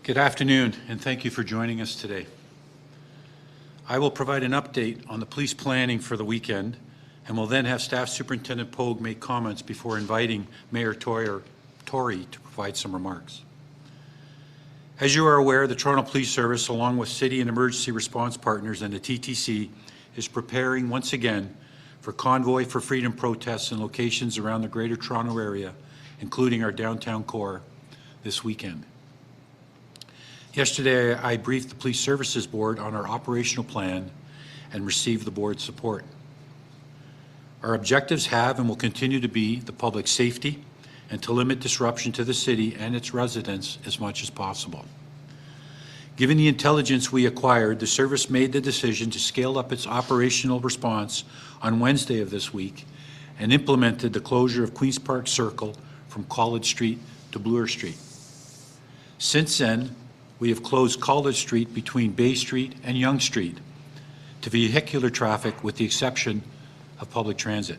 Good afternoon, and thank you for joining us today. I will provide an update on the police planning for the weekend, and will then have Staff Superintendent Pogue make comments before inviting Mayor Tory to provide some remarks. As you are aware, the Toronto Police Service, along with city and emergency response partners and the TTC, is preparing once again for Convoy for Freedom protests in locations around the Greater Toronto Area, including our downtown core, this weekend. Yesterday, I briefed the Police Services Board on our operational plan and received the board's support. Our objectives have and will continue to be the public safety and to limit disruption to the city and its residents as much as possible. Given the intelligence we acquired, the service made the decision to scale up its operational response on Wednesday of this week and implemented the closure of Queen's Park Circle from College Street to Bloor Street. Since then, we have closed College Street between Bay Street and Yonge Street to vehicular traffic with the exception of public transit.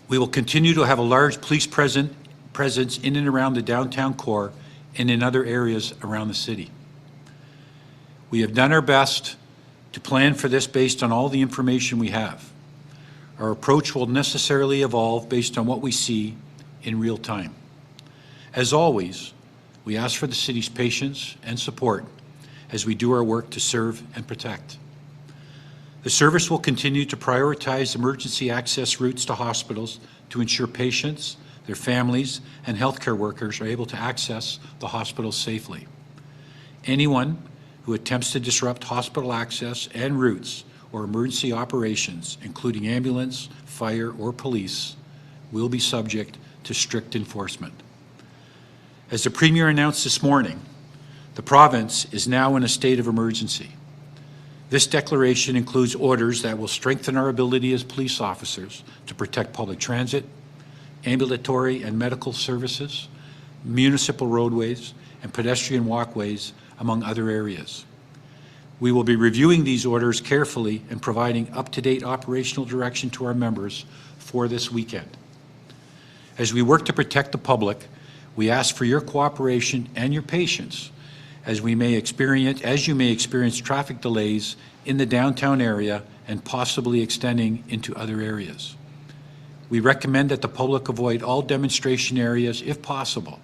We will continue to have a large police presence in and around the downtown core and in other areas around the city. We have done our best to plan for this based on all the information we have. Our approach will necessarily evolve based on what we see in real time. As always, we ask for the city's patience and support as we do our work to serve and protect. The service will continue to prioritize emergency access routes to hospitals to ensure patients, their families, and healthcare workers are able to access the hospitals safely. Anyone who attempts to disrupt hospital access and routes or emergency operations, including ambulance, fire, or police, will be subject to strict enforcement. As the Premier announced this morning, the province is now in a state of emergency. This declaration includes orders that will strengthen our ability as police officers to protect public transit, ambulatory and medical services, municipal roadways, and pedestrian walkways, among other areas. We will be reviewing these orders carefully and providing up-to-date operational direction to our members for this weekend. As we work to protect the public, we ask for your cooperation and your patience as you may experience traffic delays in the downtown area and possibly extending into other areas. We recommend that the public avoid all demonstration areas if possible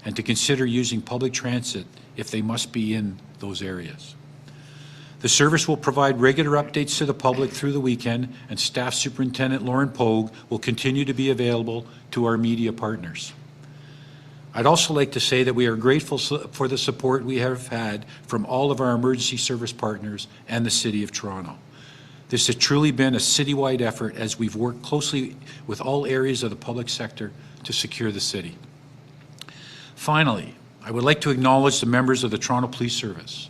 and to consider using public transit if they must be in those areas. The service will provide regular updates to the public through the weekend, and Staff Superintendent Lauren Pogue will continue to be available to our media partners. I'd also like to say that we are grateful for the support we have had from all of our emergency service partners and the City of Toronto. This has truly been a citywide effort as we've worked closely with all areas of the public sector to secure the city. Finally, I would like to acknowledge the members of the Toronto Police Service.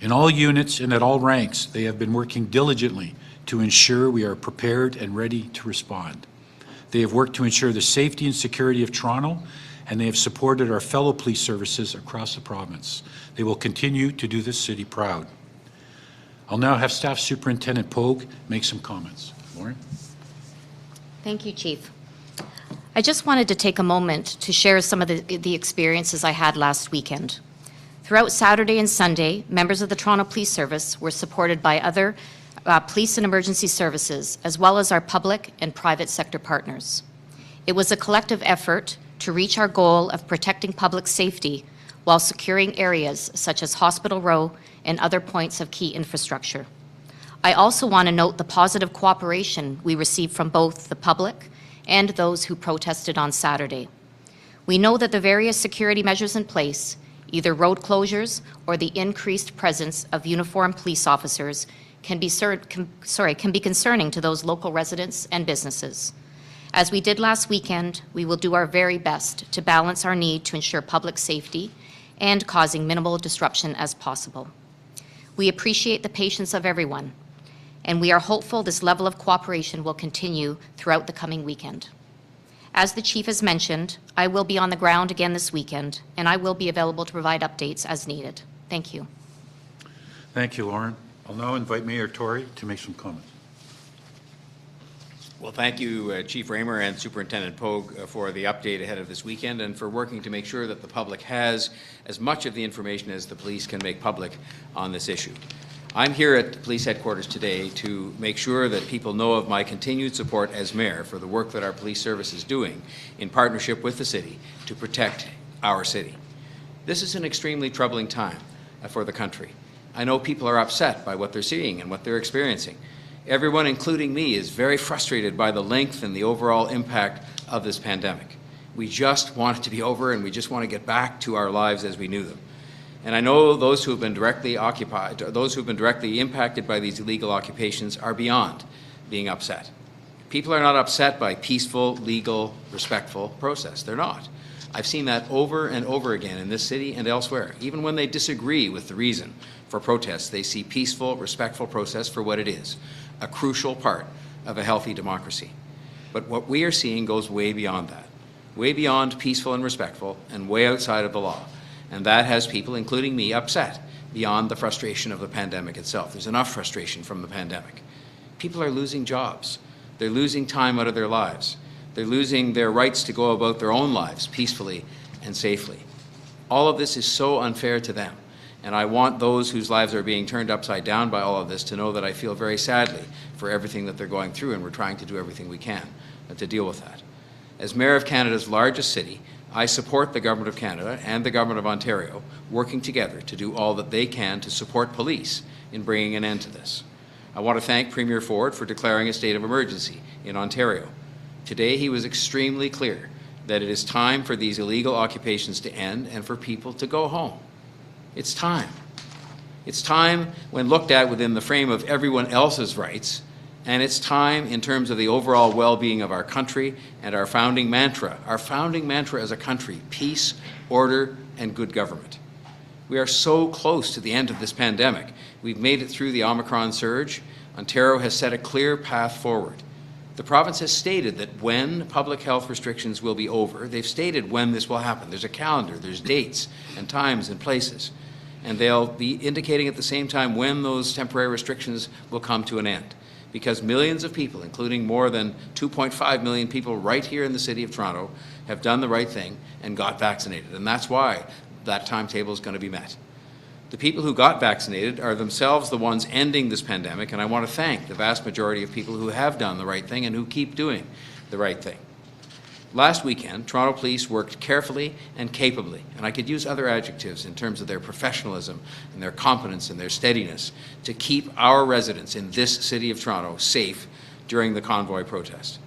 In all units and at all ranks, they have been working diligently to ensure we are prepared and ready to respond. They have worked to ensure the safety and security of Toronto, and they have supported our fellow police services across the province. They will continue to do this city proud. I'll now have Staff Superintendent Pogue make some comments. Lauren? Thank you, Chief. I just wanted to take a moment to share some of the experiences I had last weekend. Throughout Saturday and Sunday, members of the Toronto Police Service were supported by other police and emergency services, as well as our public and private sector partners. It was a collective effort to reach our goal of protecting public safety while securing areas such as Hospital Row and other points of key infrastructure. I also want to note the positive cooperation we received from both the public and those who protested on Saturday. We know that the various security measures in place, either road closures or the increased presence of uniformed police officers, can be concerning to those local residents and businesses. As we did last weekend, we will do our very best to balance our need to ensure public safety and causing minimal disruption as possible. We appreciate the patience of everyone, and we are hopeful this level of cooperation will continue throughout the coming weekend. As the Chief has mentioned, I will be on the ground again this weekend, and I will be available to provide updates as needed. Thank you. Thank you, Lauren. I'll now invite Mayor Tory to make some comments. Well, thank you, Chief Raymer and Superintendent Pogue, for the update ahead of this weekend and for working to make sure that the public has as much of the information as the police can make public on this issue. I'm here at the police headquarters today to make sure that people know of my continued support as mayor for the work that our police service is doing in partnership with the city to protect our city. This is an extremely troubling time for the country. I know people are upset by what they're seeing and what they're experiencing. Everyone, including me, is very frustrated by the length and the overall impact of this pandemic. We just want it to be over, and we just want to get back to our lives as we knew them. And I know those who have been directly impacted by these illegal occupations are beyond being upset. People are not upset by peaceful, legal, respectful process. They're not. I've seen that over and over again in this city and elsewhere. Even when they disagree with the reason for protests, they see peaceful, respectful process for what it is, a crucial part of a healthy democracy. But what we are seeing goes way beyond that, way beyond peaceful and respectful, and way outside of the law. And that has people, including me, upset beyond the frustration of the pandemic itself. There's enough frustration from the pandemic. People are losing jobs. They're losing time out of their lives. They're losing their rights to go about their own lives peacefully and safely. All of this is so unfair to them. And I want those whose lives are being turned upside down by all of this to know that I feel very sadly for everything that they're going through, and we're trying to do everything we can to deal with that. As Mayor of Canada's largest city, I support the Government of Canada and the Government of Ontario working together to do all that they can to support police in bringing an end to this. I want to thank Premier Ford for declaring a state of emergency in Ontario. Today he was extremely clear that it is time for these illegal occupations to end and for people to go home. It's time. It's time when looked at within the frame of everyone else's rights, and it's time in terms of the overall well-being of our country and our founding mantra as a country: peace, order, and good government. We are so close to the end of this pandemic. We've made it through the Omicron surge. Ontario has set a clear path forward. The province has stated that when public health restrictions will be over, they've stated when this will happen. There's a calendar, there's dates and times and places. And they'll be indicating at the same time when those temporary restrictions will come to an end. Because millions of people, including more than 2.5 million people right here in the City of Toronto, have done the right thing and got vaccinated. And that's why that timetable is going to be met. The people who got vaccinated are themselves the ones ending this pandemic, and I want to thank the vast majority of people who have done the right thing and who keep doing the right thing. Last weekend, Toronto Police worked carefully and capably, and I could use other adjectives in terms of their professionalism and their competence and their steadiness, to keep our residents in this City of Toronto safe during the convoy protest.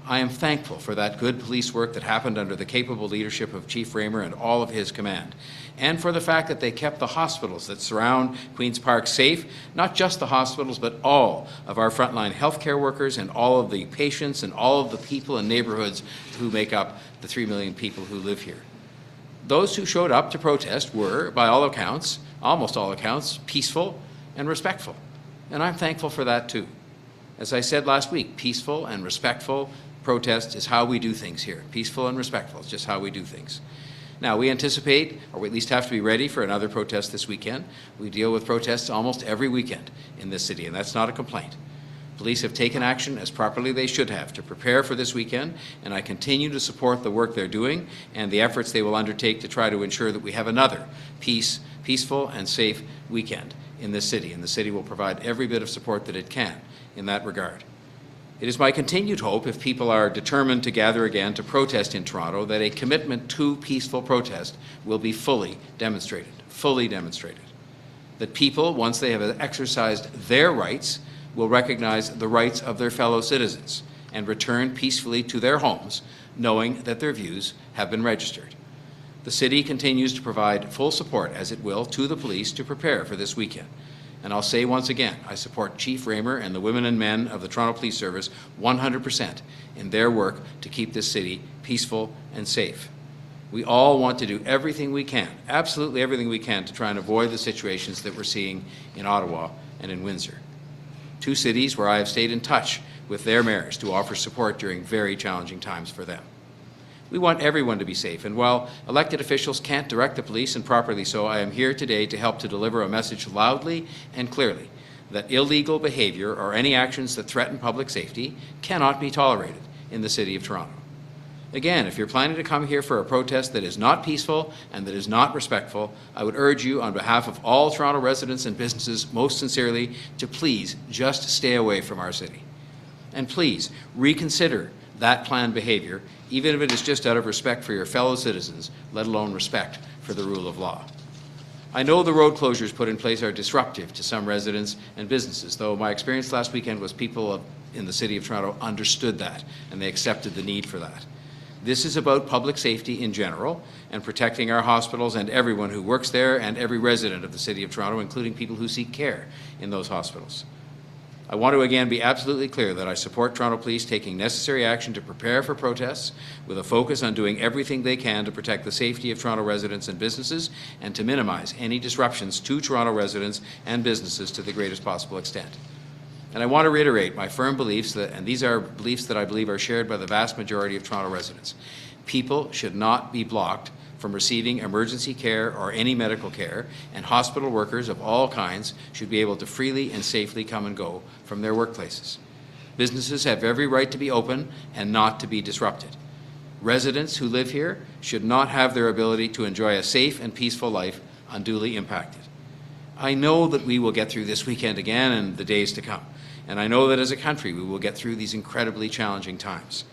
I am thankful for that good police work that happened under the capable leadership of Chief Raymer and all of his command, and for the fact that they kept the hospitals that surround Queen's Park safe, not just the hospitals, but all of our frontline healthcare workers and all of the patients and all of the people and neighborhoods who make up the 3 million people who live here. Those who showed up to protest were, by all accounts, almost all accounts, peaceful and respectful, and I'm thankful for that too. As I said last week, peaceful and respectful protest is how we do things here. Peaceful and respectful is just how we do things. Now, we anticipate, or we at least have to be ready for another protest this weekend. We deal with protests almost every weekend in this city, and that's not a complaint. Police have taken action as properly they should have to prepare for this weekend, and I continue to support the work they're doing and the efforts they will undertake to try to ensure that we have another peaceful and safe weekend in this city, and the city will provide every bit of support that it can in that regard. It is my continued hope, if people are determined to gather again to protest in Toronto, that a commitment to peaceful protest will be fully demonstrated. That people, once they have exercised their rights, will recognize the rights of their fellow citizens and return peacefully to their homes, knowing that their views have been registered. The city continues to provide full support, as it will, to the police to prepare for this weekend. And I'll say once again, I support Chief Raymer and the women and men of the Toronto Police Service 100% in their work to keep this city peaceful and safe. We all want to do everything we can, absolutely everything we can, to try and avoid the situations that we're seeing in Ottawa and in Windsor. Two cities where I have stayed in touch with their mayors to offer support during very challenging times for them. We want everyone to be safe, and while elected officials can't direct the police, and properly so, I am here today to help to deliver a message loudly and clearly that illegal behavior or any actions that threaten public safety cannot be tolerated in the City of Toronto. Again, if you're planning to come here for a protest that is not peaceful and that is not respectful, I would urge you on behalf of all Toronto residents and businesses most sincerely to please just stay away from our city. And please reconsider that planned behavior, even if it is just out of respect for your fellow citizens, let alone respect for the rule of law. I know the road closures put in place are disruptive to some residents and businesses, though my experience last weekend was people in the City of Toronto understood that and they accepted the need for that. This is about public safety in general and protecting our hospitals and everyone who works there and every resident of the City of Toronto, including people who seek care in those hospitals. I want to again be absolutely clear that I support Toronto Police taking necessary action to prepare for protests with a focus on doing everything they can to protect the safety of Toronto residents and businesses and to minimize any disruptions to Toronto residents and businesses to the greatest possible extent. And I want to reiterate my firm beliefs that, and these are beliefs that I believe are shared by the vast majority of Toronto residents. People should not be blocked from receiving emergency care or any medical care, and hospital workers of all kinds should be able to freely and safely come and go from their workplaces. Businesses have every right to be open and not to be disrupted. Residents who live here should not have their ability to enjoy a safe and peaceful life unduly impacted. I know that we will get through this weekend again and the days to come. And I know that as a country, we will get through these incredibly challenging times.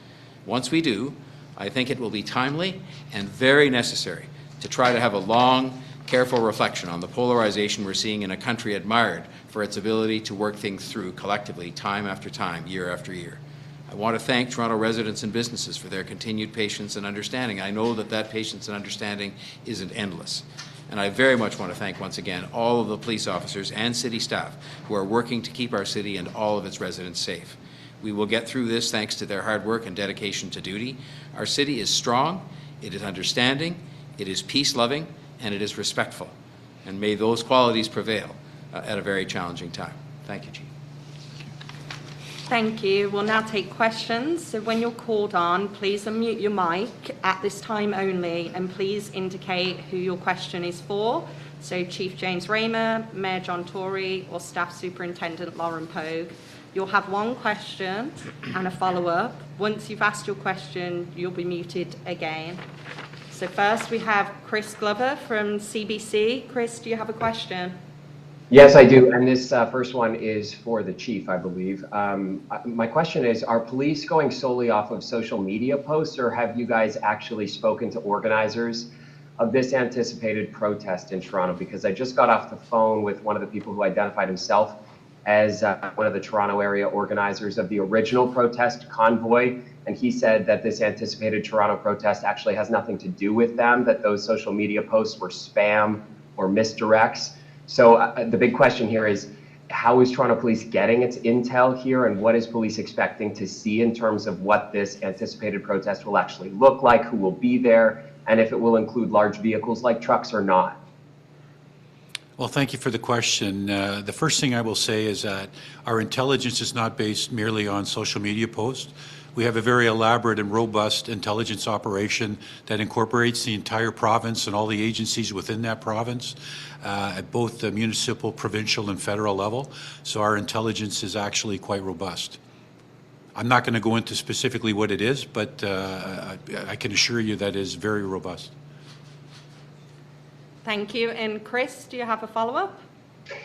Once we do, I think it will be timely and very necessary to try to have a long, careful reflection on the polarization we're seeing in a country admired for its ability to work things through collectively, time after time, year after year. I want to thank Toronto residents and businesses for their continued patience and understanding. I know that that patience and understanding isn't endless. And I very much want to thank once again all of the police officers and city staff who are working to keep our city and all of its residents safe. We will get through this thanks to their hard work and dedication to duty. Our city is strong, it is understanding, it is peace-loving, and it is respectful. And may those qualities prevail at a very challenging time. Thank you, Chief. Thank you. We'll now take questions. So when you're called on, please unmute your mic at this time only, and please indicate who your question is for. So Chief James Raymer, Mayor John Tory, or Staff Superintendent Lauren Pogue. You'll have one question and a follow-up. Once you've asked your question, you'll be muted again. So first we have Chris Glover from CBC. Chris, do you have a question? Yes, I do. And this first one is for the chief, I believe. My question is, are police going solely off of social media posts, or have you guys actually spoken to organizers of this anticipated protest in Toronto? Because I just got off the phone with one of the people who identified himself as one of the Toronto area organizers of the original protest convoy. And he said that this anticipated Toronto protest actually has nothing to do with them, that those social media posts were spam or misdirects. So the big question here is, how is Toronto Police getting its intel here, and what is police expecting to see in terms of what this anticipated protest will actually look like, who will be there, and if it will include large vehicles like trucks or not? Well, thank you for the question. The first thing I will say is that our intelligence is not based merely on social media posts. We have a very elaborate and robust intelligence operation that incorporates the entire province and all the agencies within that province at both the municipal, provincial, and federal level. So our intelligence is actually quite robust. I'm not going to go into specifically what it is, but I can assure you that it is very robust. Thank you. And Chris, do you have a follow-up?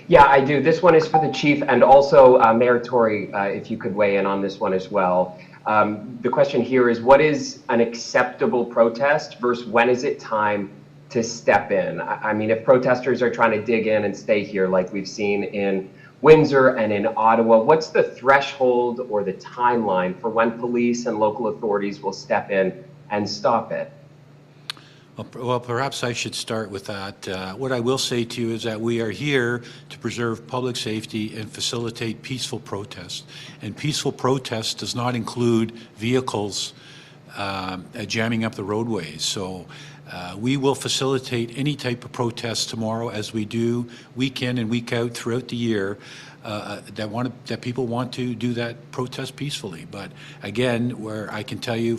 Yeah, I do. This one is for the chief, and also Mayor Tory, if you could weigh in on this one as well. The question here is, what is an acceptable protest versus when is it time to step in? I mean, if protesters are trying to dig in and stay here like we've seen in Windsor and in Ottawa, what's the threshold or the timeline for when police and local authorities will step in and stop it? Well, perhaps I should start with that. What I will say to you is that we are here to preserve public safety and facilitate peaceful protest. And peaceful protest does not include vehicles jamming up the roadways. So We will facilitate any type of protest tomorrow, as we do week in and week out throughout the year, that people want to do that protest peacefully. But again, where I can tell you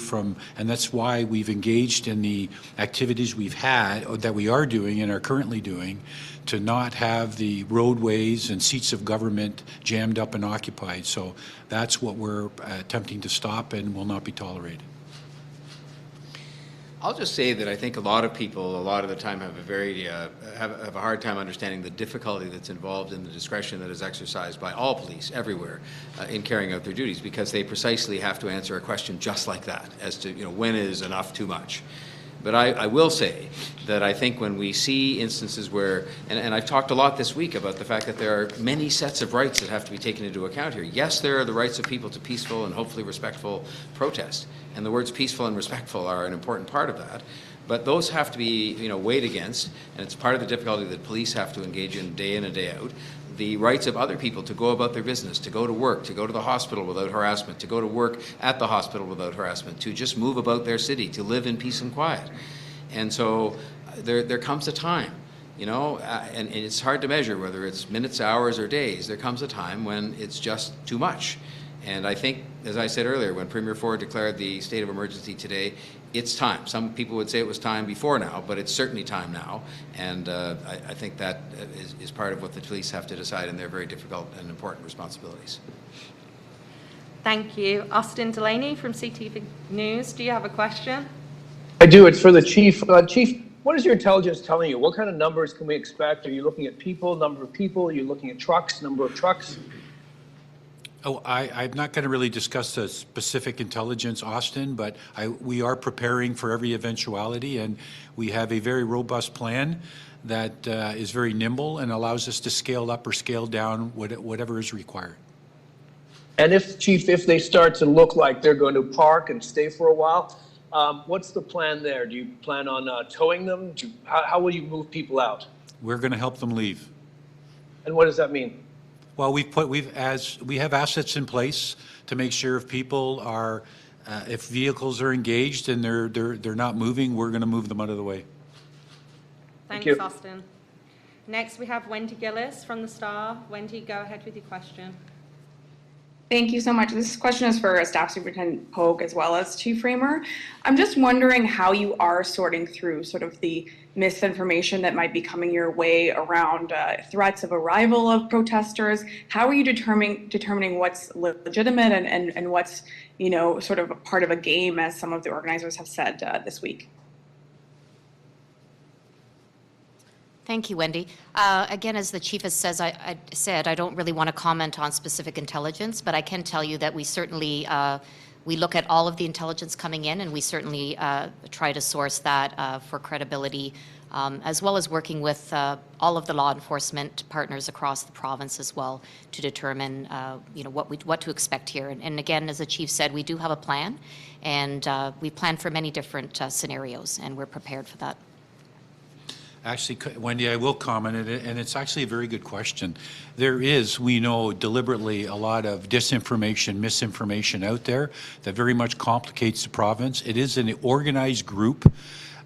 and that's why we've engaged in the activities we've had, or that we are doing and are currently doing, to not have the roadways and seats of government jammed up and occupied. So that's what we're attempting to stop and will not be tolerated. I'll just say that I think a lot of people, a lot of the time, have have a hard time understanding the difficulty that's involved in the discretion that is exercised by all police everywhere in carrying out their duties, because they precisely have to answer a question just like that, as to, when is enough too much. But I will say that I think when we see instances where, and I've talked a lot this week about the fact that there are many sets of rights that have to be taken into account here. Yes, there are the rights of people to peaceful and hopefully respectful protest, and the words peaceful and respectful are an important part of that. But those have to be, weighed against, and it's part of the difficulty that police have to engage in and day out. The rights of other people to go about their business, to go to work, to go to the hospital without harassment, to go to work at the hospital without harassment, to just move about their city, to live in peace and quiet. And so there comes a time, and it's hard to measure whether it's minutes, hours, or days. There comes a time when it's just too much. And I think, as I said earlier, when Premier Ford declared the state of emergency today, it's time. Some people would say it was time before now, but it's certainly time now. And I think that is part of what the police have to decide in their very difficult and important responsibilities. Thank you. Austin Delaney from CTV News, do you have a question? I do. It's for the chief. Chief, what is your intelligence telling you? What kind of numbers can we expect? Are you looking at people, number of people? Are you looking at trucks, number of trucks? Oh, I'm not going to really discuss the specific intelligence, Austin, but we are preparing for every eventuality, and we have a very robust plan that is very nimble and allows us to scale up or scale down whatever is required. And if they start to look like they're going to park and stay for a while, what's the plan there? Do you plan on towing them? How will you move people out? We're going to help them leave. And what does that mean? Well, we have assets in place to make sure if people are, if vehicles are engaged and they're not moving, we're going to move them out of the way. Thanks, Austin. Next, we have Wendy Gillis from The Star. Wendy, go ahead with your question. Thank you so much. This question is for Staff Superintendent Pogue as well as Chief Raymer. I'm just wondering how you are sorting through sort of the misinformation that might be coming your way around threats of arrival of protesters. How are you determining what's legitimate and what's, sort of a part of a game, as some of the organizers have said this week? Thank you, Wendy. Again, as the chief has I said, I don't really want to comment on specific intelligence, but I can tell you that we certainly we look at all of the intelligence coming in, and we certainly try to source that for credibility, as well as working with all of the law enforcement partners across the province as well to determine, what to expect here. And again, as the chief said, we do have a plan, and we plan for many different scenarios, and we're prepared for that. Actually, Wendy, I will comment, and it's actually a very good question. There is, we know, deliberately a lot of disinformation, misinformation out there that very much complicates the province. It is an organized group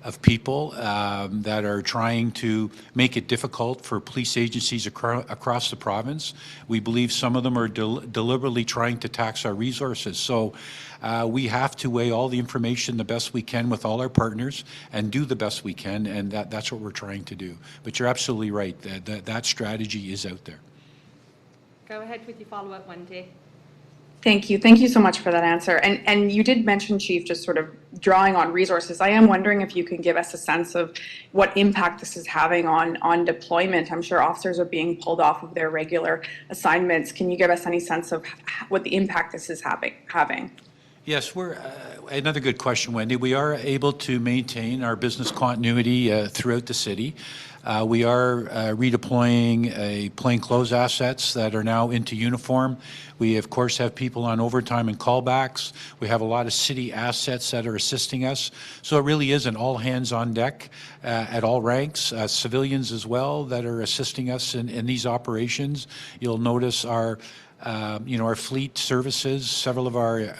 of people that are trying to make it difficult for police agencies across the province. We believe some of them are deliberately trying to tax our resources. So we have to weigh all the information the best we can with all our partners and do the best we can, and that's what we're trying to do. But you're absolutely right, that strategy is out there. Go ahead with your follow-up, Wendy. Thank you. Thank you so much for that answer. And you did mention, Chief, just sort of drawing on resources. I am wondering if you can give us a sense of what impact this is having on deployment. I'm sure officers are being pulled off of their regular assignments. Can you give us any sense of what the impact this is having? Yes, we're another good question, Wendy. We are able to maintain our business continuity throughout the city. We are redeploying plainclothes assets that are now into uniform. We, of course, have people on overtime and callbacks. We have a lot of city assets that are assisting us. So it really is an all hands on deck at all ranks, civilians as well that are assisting us in these operations. You'll notice our our fleet services, several of our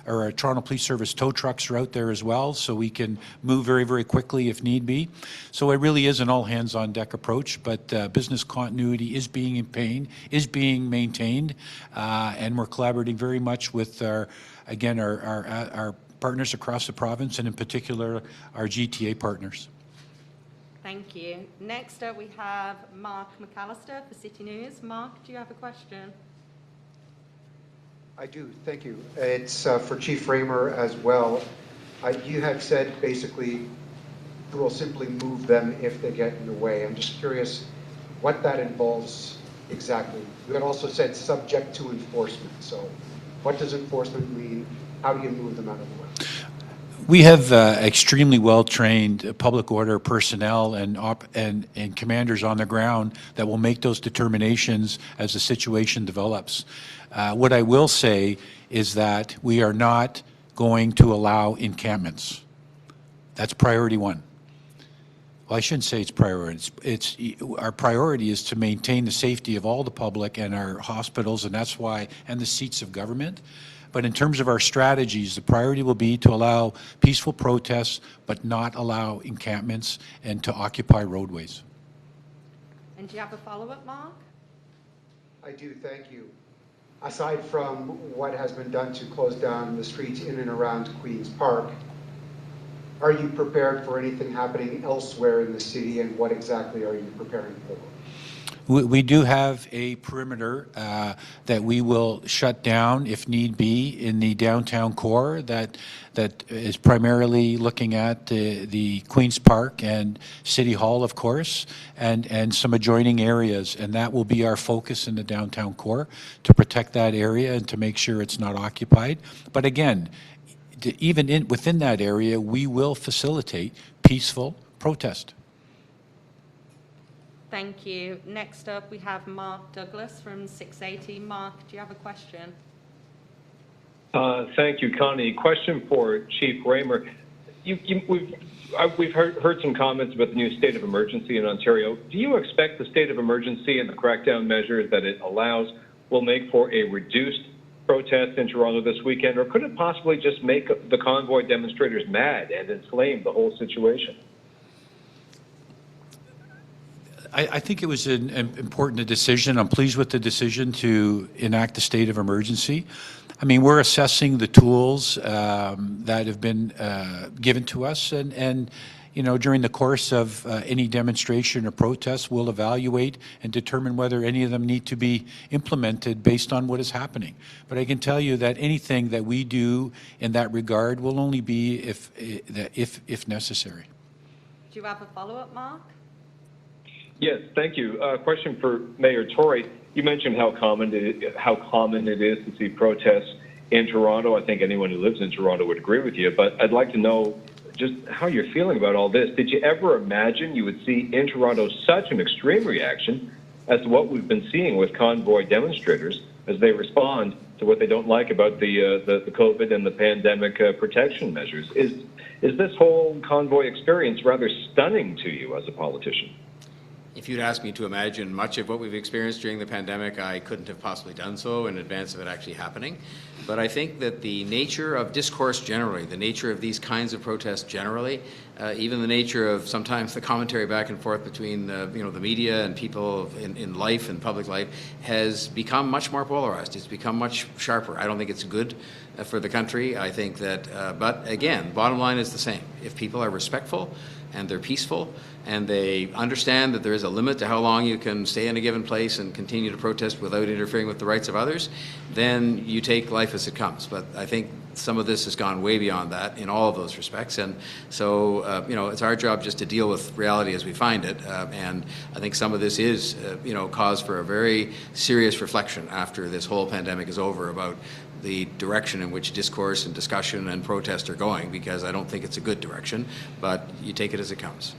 our Toronto Police Service tow trucks are out there as well, so we can move very, very quickly if need be. So it really is an all hands on deck approach, but business continuity is being maintained, and we're collaborating very much with our partners across the province, and in particular our GTA partners. Thank you. Next up, we have Mark McAllister for City News. Mark, do you have a question? I do, thank you. It's for Chief Raymer as well. You have said basically you will simply move them if they get in your way. I'm just curious what that involves exactly. You had also said subject to enforcement. So what does enforcement mean? How do you move them out of the way? We have extremely well-trained public order personnel and commanders on the ground that will make those determinations as the situation develops. What I will say is that we are not going to allow encampments. That's priority one. Well, I shouldn't say it's priority. Our priority is to maintain the safety of all the public and our hospitals, and that's why, and the seats of government. But in terms of our strategies, the priority will be to allow peaceful protests, but not allow encampments and to occupy roadways. And do you have a follow-up, Mark? I do, thank you. Aside from what has been done to close down the streets in and around Queen's Park, are you prepared for anything happening elsewhere in the city, and what exactly are you preparing for? We do have a perimeter that we will shut down if need be in the downtown core that is primarily looking at the Queen's Park and City Hall, of course, and some adjoining areas. And that will be our focus in the downtown core, to protect that area and to make sure it's not occupied. But again, even within that area, we will facilitate peaceful protest. Thank you. Next up, we have Mark Douglas from 680. Mark, do you have a question? Thank you, Connie. Question for Chief Raymer. We've heard some comments about the new state of emergency in Ontario. Do you expect the state of emergency and the crackdown measures that it allows will make for a reduced protest in Toronto this weekend, or could it possibly just make the convoy demonstrators mad and inflame the whole situation? I think it was an important decision. I'm pleased with the decision to enact the state of emergency. I mean, we're assessing the tools that have been given to us, and during the course of any demonstration or protest, we'll evaluate and determine whether any of them need to be implemented based on what is happening. But I can tell you that anything that we do in that regard will only be if necessary. Do you have a follow-up, Mark? Yes, thank you. Question for Mayor Tory. You mentioned how common it is to see protests in Toronto. I think anyone who lives in Toronto would agree with you, but I'd like to know just how you're feeling about all this. Did you ever imagine you would see in Toronto such an extreme reaction as to what we've been seeing with convoy demonstrators as they respond to what they don't like about the COVID and the pandemic protection measures? Is this whole convoy experience rather stunning to you as a politician? If you'd asked me to imagine much of what we've experienced during the pandemic, I couldn't have possibly done so in advance of it actually happening. But I think that the nature of discourse generally, the nature of these kinds of protests generally, even the nature of sometimes the commentary back and forth between the media and people in life and public life has become much more polarized. It's become much sharper. I don't think it's good for the country. I think that, but again, bottom line is the same. If people are respectful and they're peaceful and they understand that there is a limit to how long you can stay in a given place and continue to protest without interfering with the rights of others, then you take life as it comes. But I think some of this has gone way beyond that in all of those respects. And so, it's our job just to deal with reality as we find it. And I think some of this is, cause for a very serious reflection after this whole pandemic is over about the direction in which discourse and discussion and protest are going, because I don't think it's a good direction, but you take it as it comes.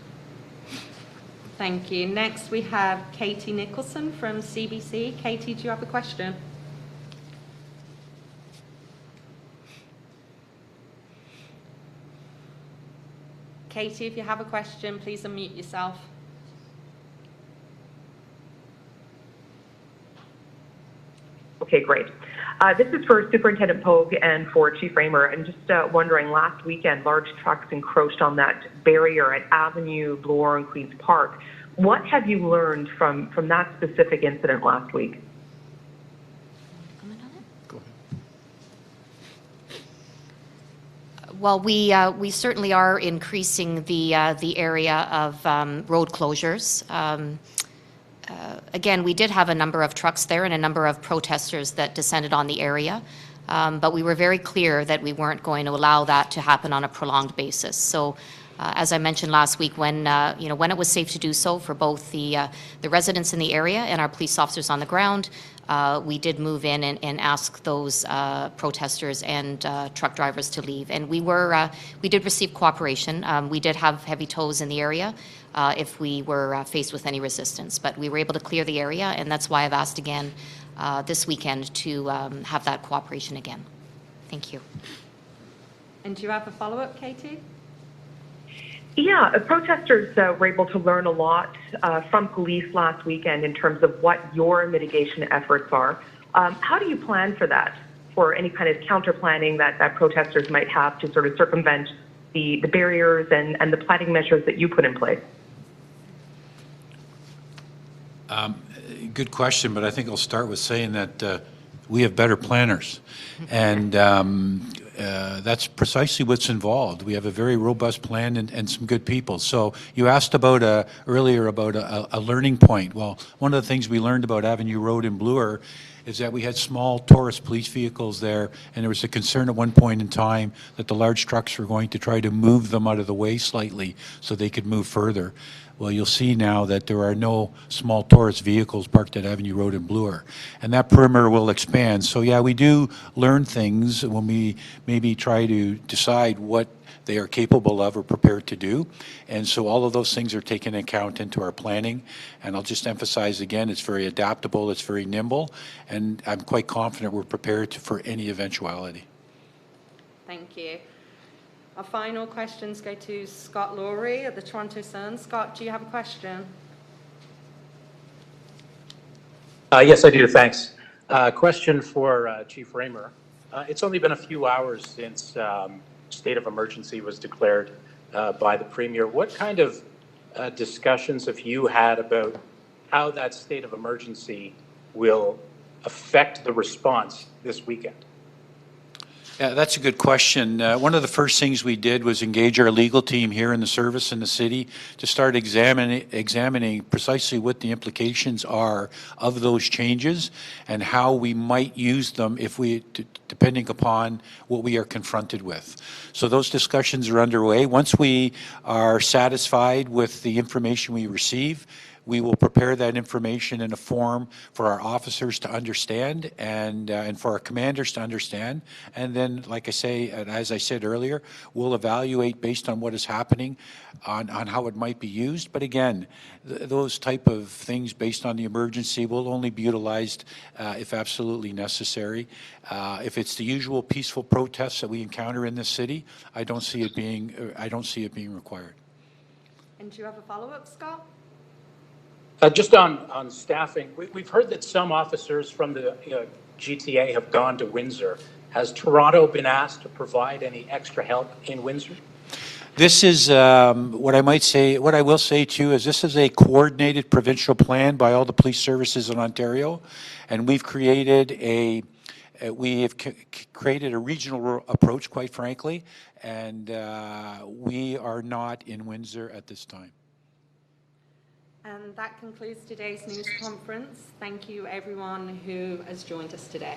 Thank you. Next, we have Katie Nicholson from CBC. Katie, do you have a question? Katie, if you have a question, please unmute yourself. Okay, great. This is for Superintendent Pogue and for Chief Raymer. I'm just wondering, last weekend, large trucks encroached on that barrier at Avenue, Bloor, and Queen's Park. What have you learned from that specific incident last week? Go ahead. Well, we certainly are increasing the area of road closures. Again, we did have a number of trucks there and a number of protesters that descended on the area, but we were very clear that we weren't going to allow that to happen on a prolonged basis. So, as I mentioned last week, when when it was safe to do so for both the residents in the area and our police officers on the ground, we did move in and ask those protesters and truck drivers to leave. And we did receive cooperation. We did have heavy tows in the area if we were faced with any resistance, but we were able to clear the area, and that's why I've asked again this weekend to have that cooperation again. Thank you. And do you have a follow-up, Katie? Yeah, protesters were able to learn a lot from police last weekend in terms of what your mitigation efforts are. How do you plan for that, for any kind of counter-planning that protesters might have to sort of circumvent the barriers and the planning measures that you put in place? Good question, but I think I'll start with saying that we have better planners, and that's precisely what's involved. We have a very robust plan and some good people. So you asked about earlier about a learning point. Well, one of the things we learned about Avenue Road in Bloor is that we had small tourist police vehicles there, and there was a concern at one point in time that the large trucks were going to try to move them out of the way slightly so they could move further. Well, you'll see now that there are no small tourist vehicles parked at Avenue Road in Bloor, and that perimeter will expand. So yeah, we do learn things when we maybe try to decide what they are capable of or prepared to do. And so all of those things are taken into account into our planning. And I'll just emphasize again, it's very adaptable, it's very nimble, and I'm quite confident we're prepared for any eventuality. Thank you. Our final questions go to Scott Laurie of the Toronto Sun. Scott, do you have a question? Yes, I do. Thanks. Question for Chief Raymer. It's only been a few hours since state of emergency was declared by the Premier. What kind of discussions have you had about how that state of emergency will affect the response this weekend? Yeah, that's a good question. One of the first things we did was engage our legal team here in the service in the city to start examining precisely what the implications are of those changes and how we might use them if depending upon what we are confronted with. So those discussions are underway. Once we are satisfied with the information we receive, we will prepare that information in a form for our officers to understand and for our commanders to understand. And then, like I say, and as I said earlier, we'll evaluate based on what is happening on how it might be used. But again, those type of things based on the emergency will only be utilized if absolutely necessary. If it's the usual peaceful protests that we encounter in this city, I don't see it being required. And do you have a follow-up, Scott? Just on staffing, we've heard that some officers from the GTA have gone to Windsor. Has Toronto been asked to provide any extra help in Windsor? This is what I will say to you is this is a coordinated provincial plan by all the police services in Ontario, and we've created a regional approach, quite frankly, and we are not in Windsor at this time. And that concludes today's news conference. Thank you, everyone who has joined us today.